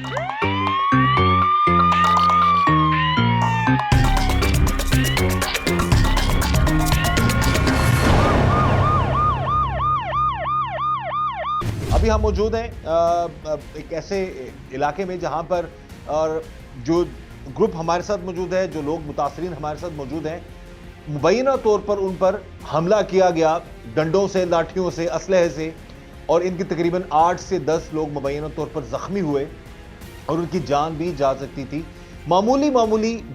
अभी हम मौजूद हैं एक ऐसे इलाके में जहां पर और जो ग्रुप हमारे साथ मौजूद है, जो लोग मुतासरीन हमारे साथ मौजूद हैं, मुबैना तौर पर उन पर हमला किया गया डंडों से, लाठियों से, असलहे से, और इनके तकरीबन 8 से 10 लोग मुबैना तौर पर जख्मी हुए और उनकी जान भी जा सकती थी। मामूली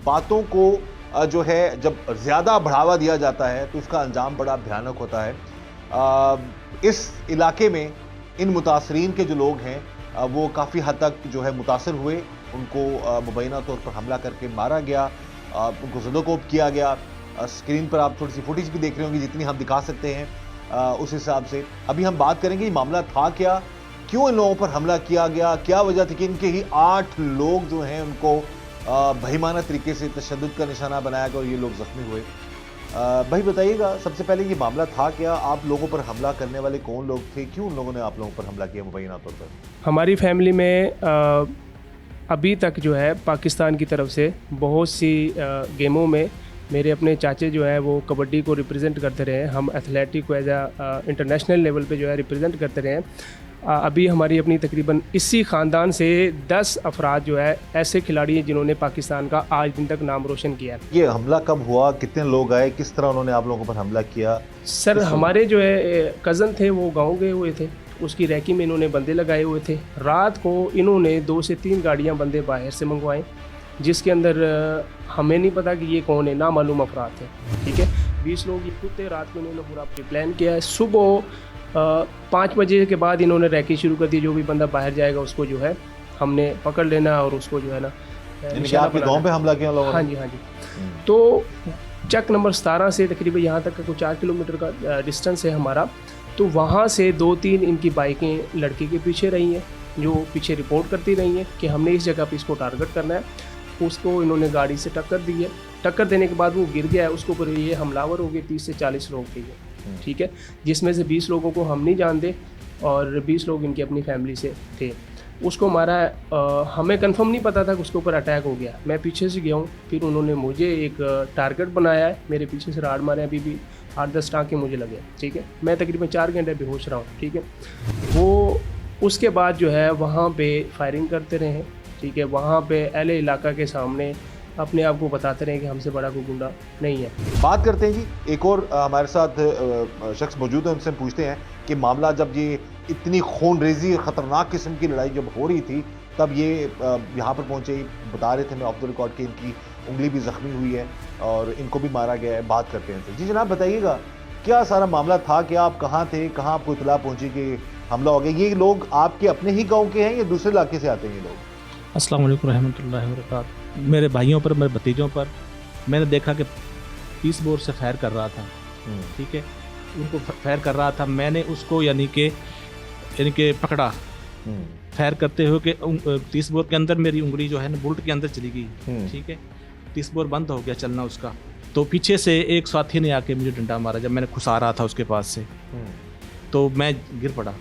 बातों को जो है जब ज़्यादा बढ़ावा दिया जाता है तो इसका अंजाम बड़ा भयानक होता है। इस इलाके में इन मुतासरीन के जो लोग हैं वो काफ़ी हद तक जो है मुतासर हुए, उनको मुबैना तौर पर हमला करके मारा गया, उनको ज़दोकोब किया गया। स्क्रीन पर आप थोड़ी सी फुटेज भी देख रहे होंगे, जितनी हम दिखा सकते हैं उस हिसाब से। अभी हम बात करेंगे ये मामला था क्या, क्यों इन लोगों पर हमला किया गया, क्या वजह थी कि इनके ही 8 लोग जो हैं उनको बहिमाना तरीके से तशद्दुद का निशाना बनाया गया और ये लोग जख्मी हुए। भाई बताइएगा, सबसे पहले ये मामला था क्या, आप लोगों पर हमला करने वाले कौन लोग थे, क्यों उन लोगों ने आप लोगों पर हमला किया मुबैना तौर पर? हमारी फैमिली में अभी तक जो है पाकिस्तान की तरफ से बहुत सी गेमों में मेरे अपने चाचे जो है वो कबड्डी को रिप्रेजेंट करते रहे हैं। हम एथलेटिक को एज इंटरनेशनल लेवल पे जो है रिप्रेजेंट करते रहे हैं। अभी हमारी अपनी तकरीबन इसी ख़ानदान से 10 अफराद जो है ऐसे खिलाड़ी हैं जिन्होंने पाकिस्तान का आज दिन तक नाम रोशन किया है। ये हमला कब हुआ, कितने लोग आए, किस तरह उन्होंने आप लोगों पर हमला किया? सर हमारे जो है कज़न थे वो गाँव गए हुए थे, उसकी रैकी में इन्होंने बंदे लगाए हुए थे। रात को इन्होंने 2 से 3 गाड़ियाँ बंदे बाहर से मंगवाए, जिसके अंदर हमें नहीं पता कि ये कौन है, नामालूम अफराद थे। ठीक है, 20 लोग ये खुद थे। रात को इन्होंने पूरा प्लान किया है। सुबह 5 बजे के बाद इन्होंने रैकी शुरू कर दी, जो भी बंदा बाहर जाएगा उसको जो है हमने पकड़ लेना और उसको जो है ना आपके गांव पे हमला किया लोगों ने? हाँ जी, हाँ जी। तो चक नंबर 17 से तकरीबन यहाँ तक का कुछ 4 किलोमीटर का डिस्टेंस है हमारा। तो वहाँ से 2-3 इनकी बाइकें लड़के के पीछे रही हैं, जो पीछे रिपोर्ट करती रही हैं कि हमने इस जगह पे इसको टारगेट करना है। उसको इन्होंने गाड़ी से टक्कर दी है। टक्कर देने के बाद वो गिर गया है, उसके ऊपर ये हमलावर हो गए 30 से 40 लोग थे ये। ठीक है, जिसमें से 20 लोगों को हम नहीं जानते और 20 लोग इनकी अपनी फैमिली से थे। उसको मारा है। हमें कंफर्म नहीं पता था कि उसके ऊपर अटैक हो गया। मैं पीछे से गया हूँ, फिर उन्होंने मुझे एक टारगेट बनाया है, मेरे पीछे से राड मारे। अभी भी 8-10 टाँके मुझे लगे। ठीक है, मैं तकरीबन 4 घंटे बेहोश रहा हूँ। ठीक है, वो उसके बाद जो है वहाँ पे फायरिंग करते रहे। ठीक है, वहाँ पे अहले इलाका के सामने अपने आप को बताते रहे कि हमसे बड़ा कोई गुंडा नहीं है। बात करते हैं जी, एक और हमारे साथ शख्स मौजूद है, उनसे पूछते हैं कि मामला जब ये इतनी खूनरेजी ख़तरनाक किस्म की लड़ाई जब हो रही थी तब ये यहाँ पर पहुँचे, बता रहे थे मैं ऑफ द रिकॉर्ड कि इनकी उंगली भी ज़ख्मी हुई है और इनको भी मारा गया है। बात करते हैं जी जनाब, बताइएगा क्या सारा मामला था, क्या आप कहाँ थे, कहाँ आपको इतला पहुँची कि हमला हो गया? ये लोग आपके अपने ही गाँव के हैं या दूसरे इलाके से आते हैं ये लोग? अस्सलाम वालेकुम रहमतुल्लाहि व बरकातहू। मेरे भाइयों पर, मेरे भतीजों पर मैंने देखा कि पीस बोर से फायर कर रहा था। ठीक है, उनको फायर कर रहा था, मैंने उसको यानी कि पकड़ा फायर करते हुए कि 30 बोर के अंदर मेरी उंगली जो है ना बुलेट के अंदर चली गई। ठीक है, 30 बोर बंद हो गया चलना उसका। तो पीछे से एक साथी ने आके मुझे डंडा मारा जब मैंने खुसा रहा था उसके पास से, तो मैं गिर पड़ा।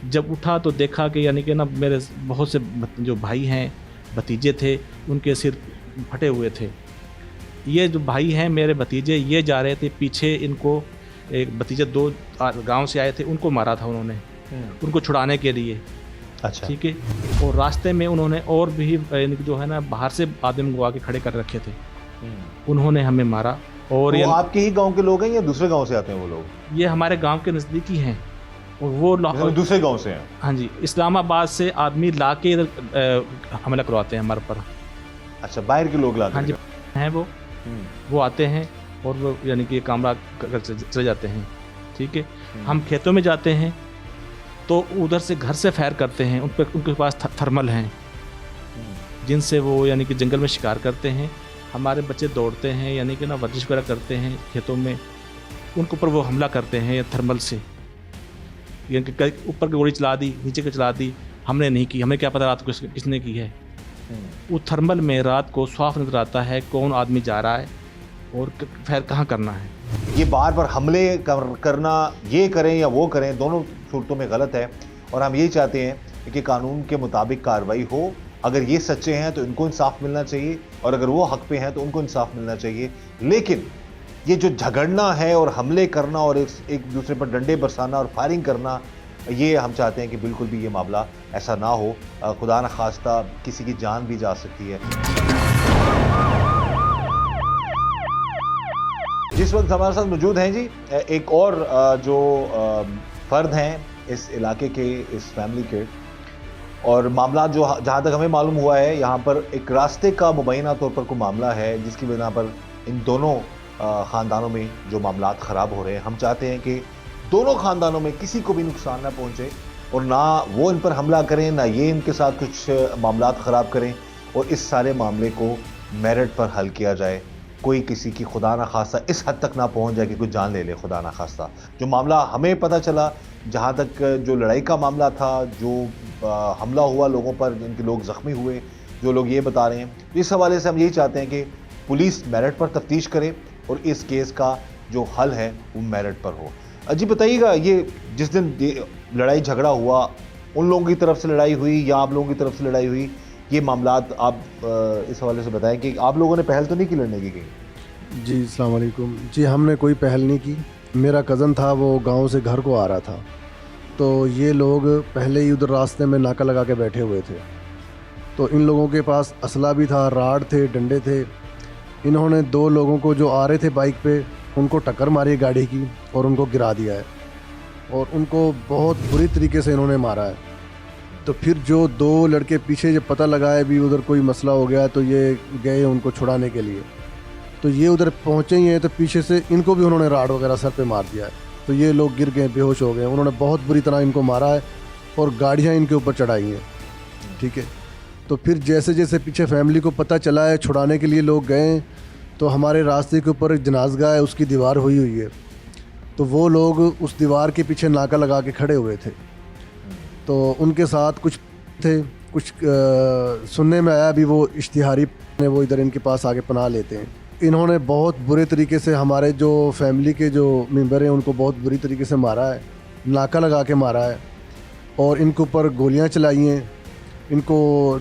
जब उठा तो देखा कि यानी कि ना मेरे बहुत से जो भाई हैं, भतीजे थे, उनके सिर फटे हुए थे। ये जो भाई हैं मेरे भतीजे, ये जा रहे थे पीछे, इनको एक भतीजे 2 गांव से आए थे, उनको मारा था उन्होंने, उनको छुड़ाने के लिए। अच्छा, ठीक है, और रास्ते में उन्होंने और भी जो है ना बाहर से आदमी मंगवा के खड़े कर रखे थे, उन्होंने हमें मारा। और ये आपके ही गाँव के लोग हैं या दूसरे गाँव से आते हैं वो लोग? ये हमारे गाँव के नज़दीकी हैं और वो दूसरे गांव से हैं? हाँ जी, इस्लामाबाद से आदमी ला के इधर हमला करवाते हैं हमारे पर। अच्छा, बाहर के लोग लाते हैं? हाँ जी, हैं वो आते हैं और वो यानी कि कामरा कर चले जाते हैं। ठीक है, हम खेतों में जाते हैं तो उधर से घर से फायर करते हैं, उनके पास थर्मल हैं जिनसे वो यानी कि जंगल में शिकार करते हैं। हमारे बच्चे दौड़ते हैं, यानी कि ना वर्जिश वगैरह करते हैं खेतों में, उनके ऊपर वो हमला करते हैं थर्मल से। यानी कि ऊपर की गोली चला दी, नीचे की चला दी, हमने नहीं की, हमें क्या पता रात को किसने की है। वो थर्मल में रात को साफ नजर आता है कौन आदमी जा रहा है और फायर कहाँ करना है। ये बार बार हमले करना, ये करें या वो करें, दोनों सूरतों में गलत है और हम यही चाहते हैं कि कानून के मुताबिक कार्रवाई हो अगर ये सच्चे हैं तो इनको इंसाफ मिलना चाहिए, और अगर वो हक पे हैं तो उनको इंसाफ मिलना चाहिए। लेकिन ये जो झगड़ना है और हमले करना और एक दूसरे पर डंडे बरसाना और फायरिंग करना, ये हम चाहते हैं कि बिल्कुल भी ये मामला ऐसा ना हो। खुदा न खास्ता किसी की जान भी जा सकती है। जिस वक्त हमारे साथ मौजूद हैं जी एक और जो फर्द हैं इस इलाके के, इस फैमिली के, और मामला जो जहाँ तक हमें मालूम हुआ है यहाँ पर एक रास्ते का मुबैना तौर पर कोई मामला है जिसकी वजह पर इन दोनों ख़ानदानों में जो मामलात ख़राब हो रहे हैं। हम चाहते हैं कि दोनों ख़ानदानों में किसी को भी नुकसान ना पहुँचे और ना वो इन पर हमला करें, ना ये इनके साथ कुछ मामलात ख़राब करें, और इस सारे मामले को मेरिट पर हल किया जाए। कोई किसी की खुदा ना खास्ता इस हद तक ना पहुंच जाए कि कुछ जान ले ले, खुदा ना खास्ता। जो मामला हमें पता चला, जहां तक जो लड़ाई का मामला था, जो हमला हुआ लोगों पर, जिनके लोग ज़ख्मी हुए, जो लोग ये बता रहे हैं, इस हवाले से हम यही चाहते हैं कि पुलिस मेरिट पर तफ्तीश करे और इस केस का जो हल है वो मेरिट पर हो। जी बताइएगा, ये जिस दिन लड़ाई झगड़ा हुआ, उन लोगों की तरफ से लड़ाई हुई या आप लोगों की तरफ से लड़ाई हुई, ये मामलात आप इस हवाले से बताएं कि आप लोगों ने पहल तो नहीं की लड़ने की कहीं? जी अस्सलाम वालेकुम। जी हमने कोई पहल नहीं की। मेरा कज़न था, वो गांव से घर को आ रहा था, तो ये लोग पहले ही उधर रास्ते में नाका लगा के बैठे हुए थे। तो इन लोगों के पास असला भी था, राड थे, डंडे थे। इन्होंने 2 लोगों को जो आ रहे थे बाइक पे, उनको टक्कर मारी गाड़ी की और उनको गिरा दिया है, और उनको बहुत बुरी तरीके से इन्होंने मारा है। तो फिर जो 2 लड़के पीछे जब पता लगा है भी उधर कोई मसला हो गया, तो ये गए उनको छुड़ाने के लिए। तो ये उधर पहुँचे ही हैं तो पीछे से इनको भी उन्होंने राड वगैरह सर पे मार दिया है। तो ये लोग गिर गए, बेहोश हो गए। उन्होंने बहुत बुरी तरह इनको मारा है और गाड़ियाँ इनके ऊपर चढ़ाई हैं। ठीक है, तो फिर जैसे जैसे पीछे फैमिली को पता चला है, छुड़ाने के लिए लोग गए, तो हमारे रास्ते के ऊपर एक जनाज़गाह है, उसकी दीवार हुई है। तो वो लोग उस दीवार के पीछे नाका लगा के खड़े हुए थे। तो उनके साथ कुछ थे, कुछ सुनने में आया भी वो इश्तिहारी वो इधर इनके पास आके पनाह लेते हैं। इन्होंने बहुत बुरे तरीके से हमारे जो फैमिली के जो मेंबर हैं उनको बहुत बुरी तरीके से मारा है, नाका लगा के मारा है, और इनके ऊपर गोलियां चलाई हैं, इनको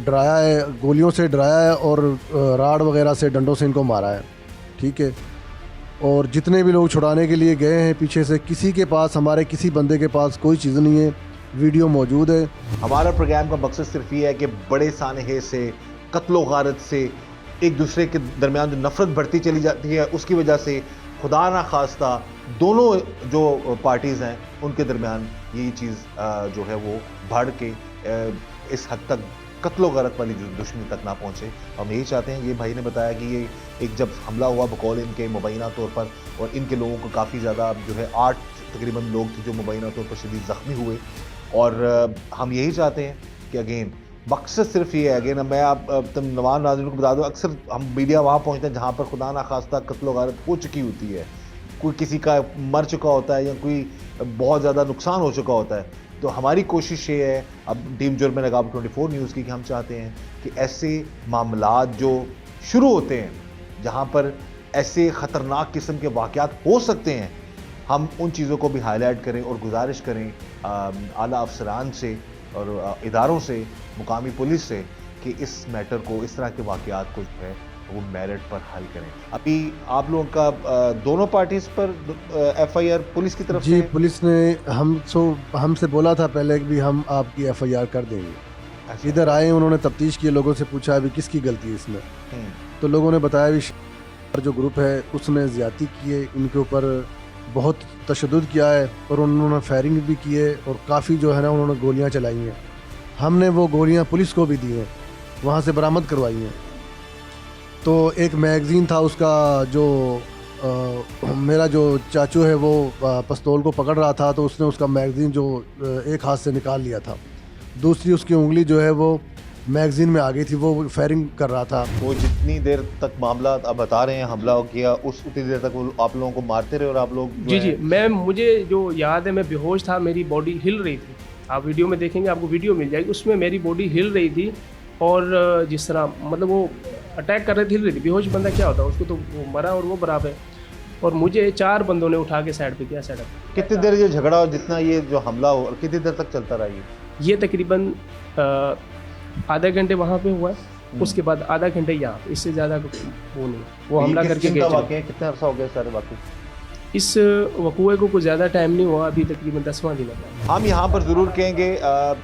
डराया है, गोलियों से डराया है, और राड वगैरह से, डंडों से इनको मारा है। ठीक है, और जितने भी लोग छुड़ाने के लिए गए हैं पीछे से, किसी के पास, हमारे किसी बंदे के पास कोई चीज़ नहीं है। वीडियो मौजूद है। हमारा प्रोग्राम का मकसद सिर्फ ये है कि बड़े सानहे से, कत्लो गारत से, एक दूसरे के दरमियान जो नफरत बढ़ती चली जाती है, उसकी वजह से खुदा ना खास्ता दोनों जो पार्टीज़ हैं उनके दरमियान ये चीज़ जो है वो बढ़ के इस हद तक कत्लो गारत वाली दुश्मनी तक ना पहुँचे। हम यही चाहते हैं। ये भाई ने बताया कि ये एक जब हमला हुआ बकौल इनके मुबैना तौर पर, और इनके लोगों को काफ़ी ज़्यादा जो है 8 तकरीबन लोग थे जो मुबैना तौर पर शदीद ज़ख्मी हुए। और हम यही चाहते हैं कि अगेन मकसद सिर्फ ये है, अगेन मैं आप तुम नवान नाज़रीन को बता दो, अक्सर हम मीडिया वहाँ पहुँचते हैं जहाँ पर खुदा ना खास्ता कत्लो गारत हो चुकी होती है, कोई किसी का मर चुका होता है या कोई बहुत ज़्यादा नुकसान हो चुका होता है। तो हमारी कोशिश ये है, अब टीम जुर्म नकाब 24 न्यूज़ की, कि हम चाहते हैं कि ऐसे मामलात जो शुरू होते हैं, जहाँ पर ऐसे ख़तरनाक किस्म के वाक़यात हो सकते हैं, हम उन चीज़ों को भी हाईलाइट करें और गुजारिश करें आला अफसरान से और इदारों से, मुकामी पुलिस से, कि इस मैटर को, इस तरह के वाक़यात को जो है वो मेरिट पर हल करें। अभी आप लोगों का दोनों पार्टीज़ पर FIR पुलिस की तरफ जी से? पुलिस ने हमसे बोला था पहले कि भी हम आपकी FIR कर देंगे। इधर आए, उन्होंने तफ्तीश की, लोगों से पूछा अभी किसकी गलती है इसमें। तो लोगों ने बताया भी जो ग्रुप है उसने ज़्यादती की है, इनके ऊपर बहुत तशद्दुद किया है, और उन्होंने फायरिंग भी की है, और काफ़ी जो है ना उन्होंने गोलियां चलाई हैं। हमने वो गोलियां पुलिस को भी दी हैं, वहाँ से बरामद करवाई हैं। तो एक मैगज़ीन था उसका, जो मेरा जो चाचू है वो पिस्तौल को पकड़ रहा था, तो उसने उसका मैगज़ीन जो एक हाथ से निकाल लिया था, दूसरी उसकी उंगली जो है वो मैगज़ीन में आ गई थी, वो फायरिंग कर रहा था। वो जितनी देर तक मामला आप बता रहे हैं हमला किया, उतनी देर तक वो आप लोगों को मारते रहे और आप लोग जी मुझे जो याद है, मैं बेहोश था, मेरी बॉडी हिल रही थी। आप वीडियो में देखेंगे, आपको वीडियो मिल जाएगी, उसमें मेरी बॉडी हिल रही थी, और जिस तरह मतलब वो अटैक कर रहे थे, हिल रही थी। बेहोश बंदा क्या होता है, उसको तो वो मरा और वो बराबर। और मुझे 4 बंदों ने उठा के साइड पे किया। कितनी देर ये झगड़ा और जितना ये जो हमला हो, कितनी देर तक चलता रहा? ये तकरीबन आधे घंटे वहाँ पे हुआ है, उसके बाद आधा घंटे यहाँ पे, इससे ज़्यादा वो नहीं, वो हमला करके गए चले। कितने अर्सा हो गया सारे वाकई? इस वकूए को कुछ ज़्यादा टाइम नहीं हुआ, अभी तकरीबन 10वां दिन है। हम यहाँ पर ज़रूर कहेंगे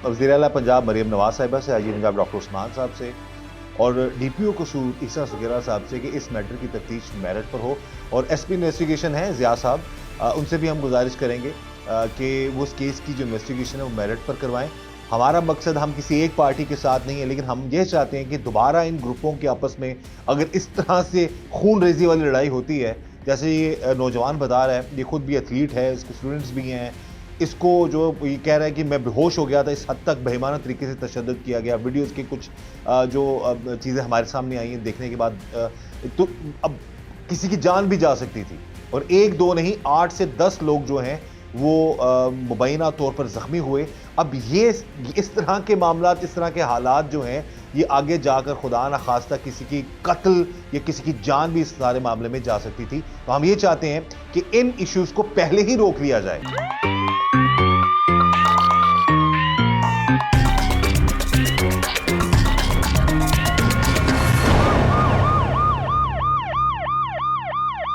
वज़ीर आला पंजाब मरीम नवाज साहिबा से, आईजी पंजाब डॉक्टर उस्मान साहब से और डीपीओ कसूर ईसा सुगेरा साहब से कि इस मैटर की तफ्तीश मेरिट पर हो, और एसपी इन्वेस्टिगेशन है ज़िया साहब, उनसे भी हम गुजारिश करेंगे कि वो उस केस की जो इन्वेस्टिगेशन है वो मेरिट पर करवाएं। हमारा मकसद हम किसी एक पार्टी के साथ नहीं है, लेकिन हम ये चाहते हैं कि दोबारा इन ग्रुपों के आपस में अगर इस तरह से खून रेजी वाली लड़ाई होती है, जैसे ये नौजवान बता रहा है, ये खुद भी एथलीट है, इसके स्टूडेंट्स भी हैं, इसको जो ये कह रहा है कि मैं बेहोश हो गया था, इस हद तक बेईमाना तरीके से तशद्दुद किया गया। वीडियोस के कुछ जो चीज़ें हमारे सामने आई हैं देखने के बाद, तो अब किसी की जान भी जा सकती थी, और एक दो नहीं 8 से 10 लोग जो हैं वो मुबैना तौर पर ज़ख्मी हुए। अब ये इस तरह के मामला, इस तरह के हालात जो हैं, ये आगे जाकर खुदा न खास्ता किसी की कत्ल या किसी की जान भी इस सारे मामले में जा सकती थी। तो हम ये चाहते हैं कि इन इश्यूज़ को पहले ही रोक लिया जाए।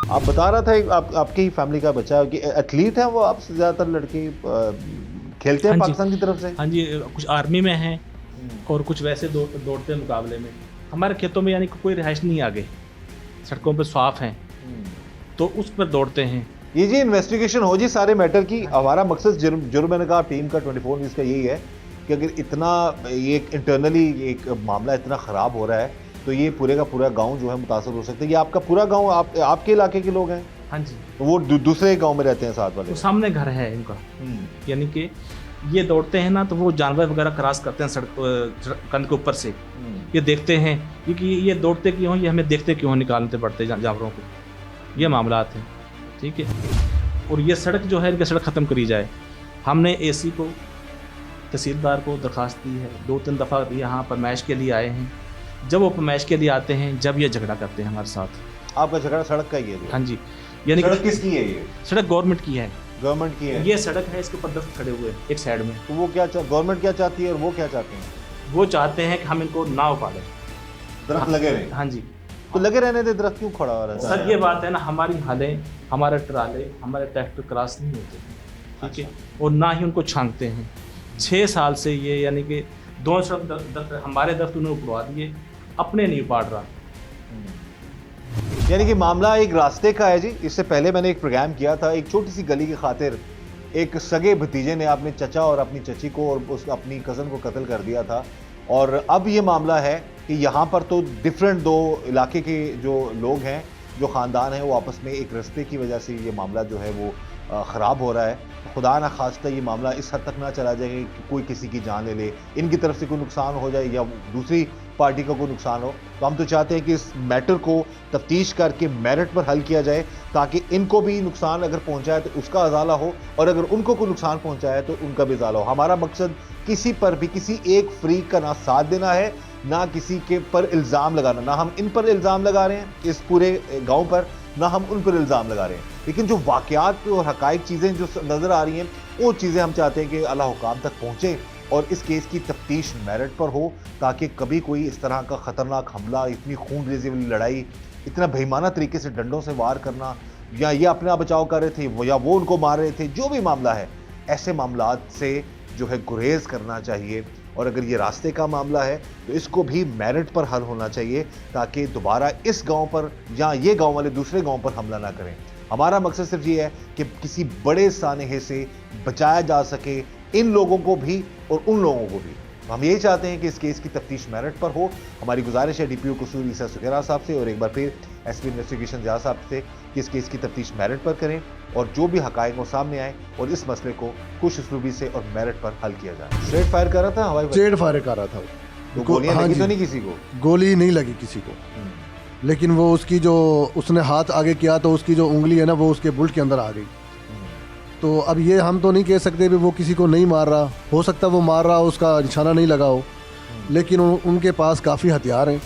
आप बता रहा था आपकी ही फैमिली का बच्चा कि एथलीट है वो, आपसे ज़्यादातर लड़के खेलते हैं पाकिस्तान की तरफ से? हाँ जी, कुछ आर्मी में हैं और कुछ वैसे दौड़ते हैं मुकाबले में। हमारे खेतों में यानी कोई रिहाइश नहीं, आगे सड़कों पर साफ हैं तो उस पर दौड़ते हैं। ये जी इन्वेस्टिगेशन हो जी सारे मैटर की। हमारा मकसद जुर्म मैंने कहा टीम का 24 न्यूज़ का यही है कि अगर इतना ये इंटरनली एक मामला इतना ख़राब हो रहा है तो ये पूरे का पूरा गांव जो है मुतासर हो सकता है। ये आपका पूरा गांव आपके इलाके के लोग हैं? हाँ जी। वो दूसरे गांव में रहते हैं साथ वाले? तो सामने घर है इनका, यानी कि ये दौड़ते हैं ना तो वो जानवर वगैरह क्रॉस करते हैं सड़क कंध के ऊपर से, ये देखते हैं क्योंकि ये दौड़ते क्यों, ये हमें देखते क्यों निकालते पड़ते जानवरों को, ये मामलात हैं। ठीक है, और ये सड़क जो है इनकी सड़क ख़त्म करी जाए। हमने एसी को, तहसीलदार को दरख्वास्त दी है, 2-3 दफ़ा यहाँ परमाइश के लिए आए हैं। जब वो परमाइश के लिए आते हैं, जब ये झगड़ा करते हैं हमारे साथ। आपका झगड़ा सड़क का ही है? हाँ जी। यानी सड़क किसकी है? ये सड़क गवर्नमेंट की है। गवर्नमेंट की है? ये सड़क है, इसके ऊपर दस्त खड़े हुए एक साइड में। तो वो क्या गवर्नमेंट क्या चाहती है और वो क्या चाहते हैं? वो चाहते हैं कि हम इनको ना उपाड़ें, दरख्त लगे रहे। हाँ जी। तो लगे रहने दे, दरख्त क्यों खड़ा हो रहा है? सर ये बात है ना, हमारी हलें, हमारे ट्राले, हमारे ट्रैक्टर क्रॉस नहीं होते, ठीक है, और ना ही उनको छांगते हैं। 6 साल से ये यानी कि दोनों तरफ हमारे दरख्त उन्होंने उड़वा दिए, अपने नहीं उपाड़ रहा। यानी कि मामला एक रास्ते का है जी। इससे पहले मैंने एक प्रोग्राम किया था, एक छोटी सी गली की खातिर एक सगे भतीजे ने अपने चचा और अपनी चची को और उस अपनी कज़न को कत्ल कर दिया था, और अब ये मामला है कि यहाँ पर तो डिफरेंट 2 इलाके के जो लोग हैं, जो ख़ानदान हैं, वो आपस में एक रास्ते की वजह से ये मामला जो है वो ख़राब हो रहा है। खुदा ना खास्ता ये मामला इस हद तक ना चला जाए कि कोई किसी की जान ले ले, इनकी तरफ से कोई नुकसान हो जाए या दूसरी पार्टी का कोई नुकसान हो। तो हम तो चाहते हैं कि इस मैटर को तफ्तीश करके मेरिट पर हल किया जाए, ताकि इनको भी नुकसान अगर पहुंचाए तो उसका अजाला हो, और अगर उनको कोई नुकसान पहुंचाए तो उनका भी अजाला हो। हमारा मकसद किसी पर भी, किसी एक फ्रीक का ना साथ देना है, ना किसी के पर इल्ज़ाम लगाना। ना हम इन पर इल्ज़ाम लगा रहे हैं इस पूरे गाँव पर, ना हम उन पर इल्ज़ाम लगा रहे हैं, लेकिन जो वाक़यात और हक़ाइक़ चीज़ें जो नज़र आ रही हैं, वो चीज़ें हम चाहते हैं कि अल्लाह हुकाम तक पहुँचे और इस केस की तफ्तीश मेरिट पर हो, ताकि कभी कोई इस तरह का ख़तरनाक हमला, इतनी खून रेज़ी वाली लड़ाई, इतना बेईमाना तरीके से डंडों से वार करना, या ये अपना बचाव कर रहे थे या वो उनको मार रहे थे, जो भी मामला है, ऐसे मामलात से जो है गुरेज करना चाहिए। और अगर ये रास्ते का मामला है तो इसको भी मेरिट पर हल होना चाहिए, ताकि दोबारा इस गांव पर या ये गांव वाले दूसरे गांव पर हमला ना करें। हमारा मकसद सिर्फ ये है कि किसी बड़े सानहे से बचाया जा सके इन लोगों को भी और उन लोगों को भी। हम यही चाहते हैं कि इस केस की तफ्तीश मेरिट पर हो। हमारी गुजारिश है डीपीओ कसूर ईसा सुगेरा साहब से और एक बार फिर एसपी इन्वेस्टिगेशन ज़िया साहब से कि इस केस की तफ्तीश मेरिट पर करें और जो भी हक़ाइक़ वो सामने आए और इस मसले को खुश उसलूबी से और मेरिट पर हल किया जाए। स्ट्रेट फायर कर रहा था, हवाई स्ट्रेट फायर कर रहा था। तो गोलियां हाँ लगी जी। तो नहीं किसी को? गोली नहीं लगी किसी को, लेकिन वो उसकी जो उसने हाथ आगे किया तो उसकी जो उंगली है ना वो उसके बुल्ट के अंदर आ गई। तो अब ये हम तो नहीं कह सकते भी वो किसी को नहीं मार रहा, हो सकता वो मार रहा हो, उसका निशाना नहीं लगा हो, लेकिन उनके पास काफ़ी हथियार हैं।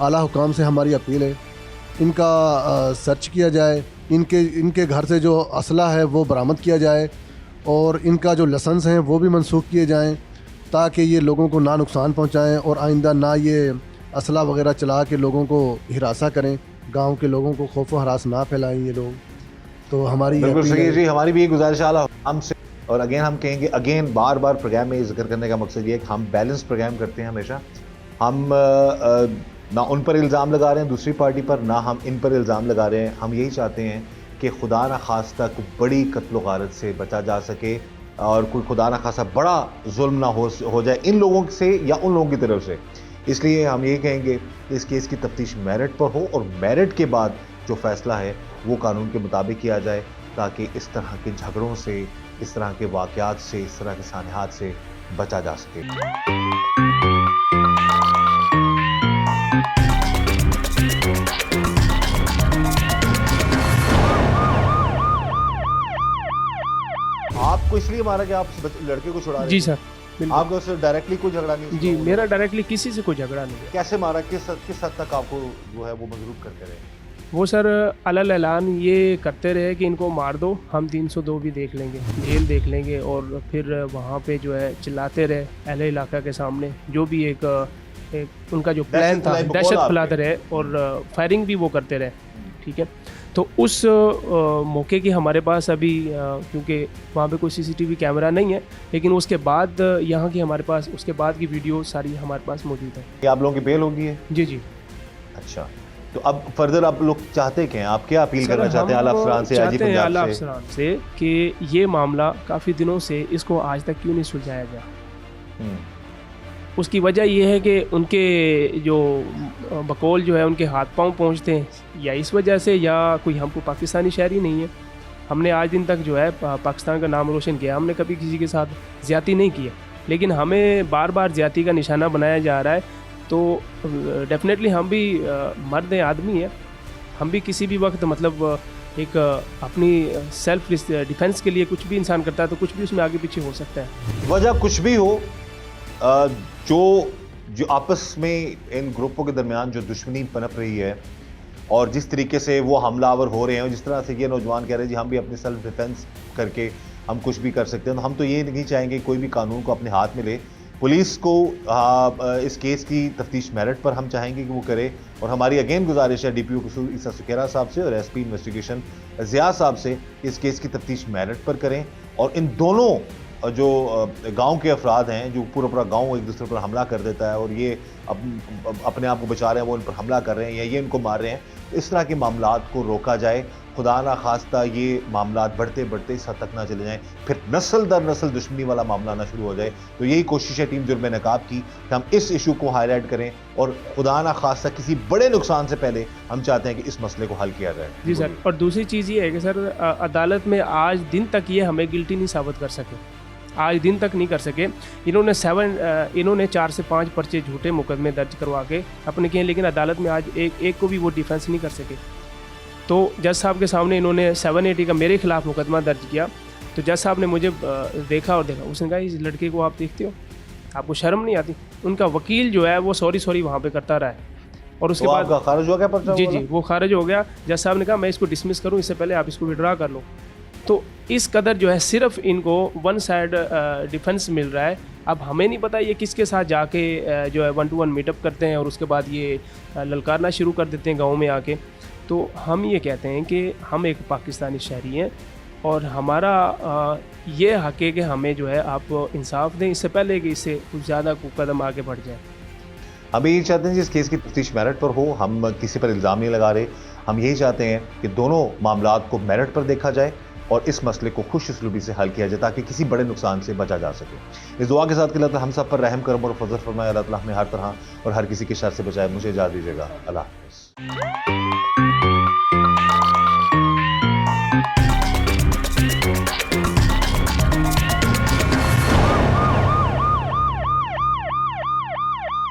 आला हुकाम से हमारी अपील है इनका सर्च किया जाए, इनके घर से जो असला है वो बरामद किया जाए और इनका जो लाइसेंस हैं वो भी मनसूख किए जाएं, ताकि ये लोगों को ना नुकसान पहुंचाएं और आइंदा ना ये असला वगैरह चला के लोगों को हिरासा करें, गांव के लोगों को खौफ व हरास ना फैलाएं ये लोग। तो हमारी बिल्कुल अपील सही है। जी, हमारी भी ये गुजारिश आला हमसे, और अगेन हम कहेंगे, अगेन बार बार प्रोग्राम में जिक्र करने का मकसद ये है कि हम बैलेंस प्रोग्राम करते हैं हमेशा। हम ना उन पर इल्ज़ाम लगा रहे हैं दूसरी पार्टी पर, ना हम इन पर इल्ज़ाम लगा रहे हैं। हम यही चाहते हैं कि खुदा न खास्ता कोई बड़ी कत्ल गारत से बचा जा सके और कोई खुदा न खास्ता बड़ा जुल्म ना हो जाए इन लोगों से या उन लोगों की तरफ से। इसलिए हम यही कहेंगे कि इस केस की तफ्तीश मेरिट पर हो और मेरिट के बाद जो फैसला है वो कानून के मुताबिक किया जाए, ताकि इस तरह के झगड़ों से, इस तरह के वाक़यात से, इस तरह के सानिहात से बचा जा सके। आपको इसलिए मारा कि आप लड़के को छुड़ा रहे जी थे? सर, बिल्कुल। आपको उससे डायरेक्टली कोई झगड़ा नहीं? जी, मेरा डायरेक्टली किसी से कोई झगड़ा नहीं है। कैसे मारा, किस हद तक आपको जो है वो मजरूब करते रहे? वो सर अलल ऐलान ये करते रहे कि इनको मार दो, हम 302 भी देख लेंगे, जेल देख लेंगे, और फिर वहाँ पे जो है चिल्लाते रहे अहले इलाका के सामने, जो भी एक उनका जो प्लान था, दहशत फैलाते रहे और फायरिंग भी वो करते रहे। ठीक है, तो उस मौके की हमारे पास अभी क्योंकि वहाँ पे कोई सीसीटीवी कैमरा नहीं है, लेकिन उसके बाद यहाँ की हमारे पास उसके बाद की वीडियो सारी हमारे पास मौजूद है। कि आप लोगों की बेल होगी है? जी जी। अच्छा, तो अब फर्दर आप लोग चाहते क्या हैं? आप क्या अपील करना चाहते हैं आला अफसरान से, आईजी पंजाब आला से? अफसरान से कि ये मामला काफ़ी दिनों से इसको आज तक क्यों नहीं सुलझाया गया। उसकी वजह ये है कि उनके जो बकौल जो है उनके हाथ पांव पहुंचते हैं, या इस वजह से, या कोई हमको पाकिस्तानी शहरी नहीं है। हमने आज दिन तक जो है पाकिस्तान का नाम रोशन किया, हमने कभी किसी के साथ ज़्यादती नहीं की है, लेकिन हमें बार बार ज़्यादती का निशाना बनाया जा रहा है। तो डेफिनेटली हम भी मर्द हैं, आदमी है, हम भी किसी भी वक्त मतलब एक अपनी सेल्फ डिफेंस के लिए कुछ भी इंसान करता है तो कुछ भी उसमें आगे पीछे हो सकता है। वजह कुछ भी हो, जो आपस में इन ग्रुपों के दरमियान जो दुश्मनी पनप रही है और जिस तरीके से वो हमलावर हो रहे हैं, जिस तरह से ये नौजवान कह रहे हैं जी हम भी अपनी सेल्फ डिफेंस करके हम कुछ भी कर सकते हैं, तो हम तो ये नहीं चाहेंगे कोई भी कानून को अपने हाथ में ले। पुलिस को इस केस की तफ्तीश मेरिट पर हम चाहेंगे कि वो करे, और हमारी अगेन गुजारिश है डीपीओ कसूर ईसा सुकेरा साहब से और एसपी इन्वेस्टिगेशन ज़िया साहब से इस केस की तफ्तीश मेरिट पर करें, और इन दोनों जो गांव के अफराद हैं, जो पूरा गांव एक दूसरे पर हमला कर देता है और ये अपने आप को बचा रहे हैं, वो इन पर हमला कर रहे हैं या ये इनको मार रहे हैं, इस तरह के मामलात को रोका जाए। खुदा ना खास्ता ये मामलात बढ़ते बढ़ते इस हद तक ना चले जाएं, फिर नस्ल दर नस्ल दुश्मनी वाला मामला ना शुरू हो जाए। तो यही कोशिश है टीम जुर्म नकाब की कि हम इस इशू को हाईलाइट करें, और खुदा ना खास्ता किसी बड़े नुकसान से पहले हम चाहते हैं कि इस मसले को हल किया जाए। जी सर, और दूसरी चीज़ ये है कि सर अदालत में आज दिन तक ये हमें गिल्टी नहीं साबित कर सके, आज दिन तक नहीं कर सके। इन्होंने 4 से 5 पर्चे झूठे मुकदमे दर्ज करवा के अपने किए, लेकिन अदालत में आज एक को भी वो डिफेंस नहीं कर सके। तो जज साहब के सामने इन्होंने 780 का मेरे खिलाफ मुकदमा दर्ज किया, तो जज साहब ने मुझे देखा, उसने कहा इस लड़के को आप देखते हो, आपको शर्म नहीं आती? उनका वकील जो है वो सॉरी वहाँ पे करता रहा है, और उसके बाद खारिज हो गया पर्चा? जी, वो खारिज हो गया। जज साहब ने कहा मैं इसको डिसमिस करूँ, इससे पहले आप इसको विड्रा कर लो। तो इस कदर जो है सिर्फ इनको वन साइड डिफेंस मिल रहा है। अब हमें नहीं पता ये किसके साथ जाके जो है 1-to-1 मीटअप करते हैं और उसके बाद ये ललकारना शुरू कर देते हैं गांव में आके। तो हम ये कहते हैं कि हम एक पाकिस्तानी शहरी हैं और हमारा ये हक है कि हमें जो है आप इंसाफ दें, इससे पहले कि इससे कुछ ज़्यादा कदम आगे बढ़ जाए। हम यही चाहते हैं कि इस केस की तफ्तीश मेरिट पर हो, हम किसी पर इल्ज़ाम नहीं लगा रहे। हम यही चाहते हैं कि दोनों मामलात को मेरिट पर देखा जाए और इस मसले को खुश उसलूबी से हल किया जाए, ताकि किसी बड़े नुकसान से बचा जा सके। इस दुआ के साथ कि अल्लाह ताला हम सब पर रहम करम और फजल फरमाए, अल्लाह ताला हमें हर तरह और हर किसी के शर से बचाए। मुझे इजाज़त दीजिएगा। अल्लाह हाफ़िज़।